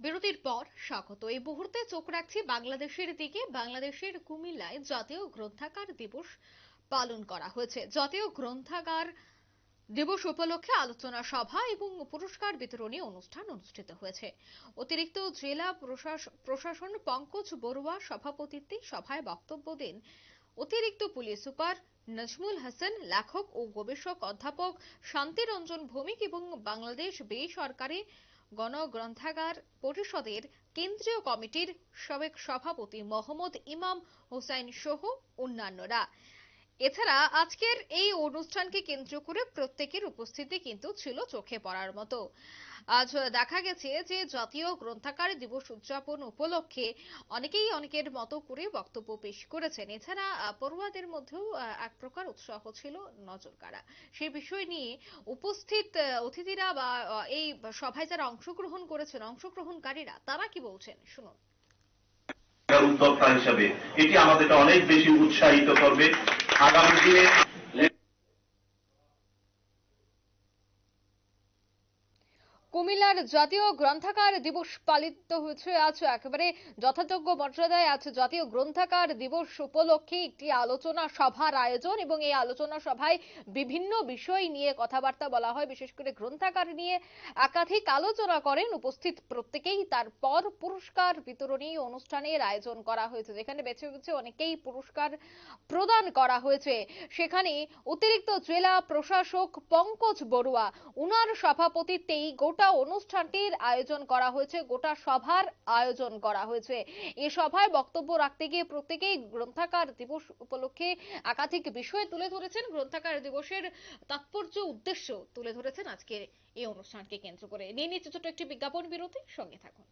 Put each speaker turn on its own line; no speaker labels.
বিরতির পর স্বাগত। এই মুহূর্তে চোখ রাখছি বাংলাদেশের দিকে। বাংলাদেশের কুমিল্লায় জাতীয় গ্রন্থাগার দিবস পালন করা হয়েছে। জাতীয় গ্রন্থাগার দিবস উপলক্ষে আলোচনা সভা এবং পুরস্কার বিতরণী অনুষ্ঠান অনুষ্ঠিত হয়েছে। অতিরিক্ত জেলা প্রশাসন পঙ্কজ বড়ুয়া সভাপতিত্বে সভায় বক্তব্য দেন অতিরিক্ত পুলিশ সুপার নজমুল হাসান, লেখক ও গবেষক অধ্যাপক শান্তিরঞ্জন ভৌমিক এবং বাংলাদেশ বেসরকারি গণগ্রন্থাগার পরিষদের কেন্দ্রীয় কমিটির সাবেক সভাপতি মোহাম্মদ ইমাম হোসাইন সহ অন্যান্যরা। এছাড়া আজকের এই অনুষ্ঠানকে কেন্দ্র করে প্রত্যেকের উপস্থিতি কিন্তু ছিল চোখে পড়ার মতো। আজ দেখা গেছে যে জাতীয় গ্রন্থাগার দিবস উদযাপন উপলক্ষে অনেকেই অনেকের মতো করে বক্তব্য পেশ করেছেন। এছাড়া পড়ুয়াদের মধ্যেও এক প্রকার উৎসাহ ছিল নজর কাড়া। সেই বিষয় নিয়ে উপস্থিত অতিথিরা বা এই সভায় যারা অংশগ্রহণকারীরা তারা কি বলছেন শুনুন।
উদ্যোক্তা হিসাবে এটি আমাদেরকে অনেক বেশি উৎসাহিত করবে আগামী দিনে।
কুমিল্লার জাতীয় গ্রন্থাগার দিবস পালিত হয়েছে আজ একেবারে যথাযোগ্য মর্যাদায়। আজ জাতীয় গ্রন্থাগার দিবস উপলক্ষে একটি আলোচনা সভার আয়োজন এবং এই আলোচনা সভায় বিভিন্ন বিষয় নিয়ে কথাবার্তা বলা হয়। বিশেষ করে গ্রন্থাগার নিয়ে একাধিক আলোচনা করেন উপস্থিত প্রত্যেকেই। তারপর পুরস্কার বিতরণী অনুষ্ঠানের আয়োজন করা হয়েছে, যেখানে বেছে বেছে অনেকেই পুরস্কার প্রদান করা হয়েছে। সেখানে অতিরিক্ত জেলা প্রশাসক পঙ্কজ বড়ুয়া, উনার সভাপতিত্বেই গোটা অনুষ্ঠানটির আয়োজন করা হয়েছে, গোটা সভার আয়োজন করা হয়েছে। এই সভায় বক্তব্য রাখতে গিয়ে প্রত্যেকেই গ্রন্থাগার দিবস উপলক্ষে একাধিক বিষয় তুলে ধরেছেন। গ্রন্থাগার দিবসের তাৎপর্য উদ্দেশ্য তুলে ধরেছেন আজকের এই অনুষ্ঠানকে কেন্দ্র করে। নিয়ে নিচ্ছে ছোট একটি বিজ্ঞাপন বিরতি, সঙ্গে থাকুন।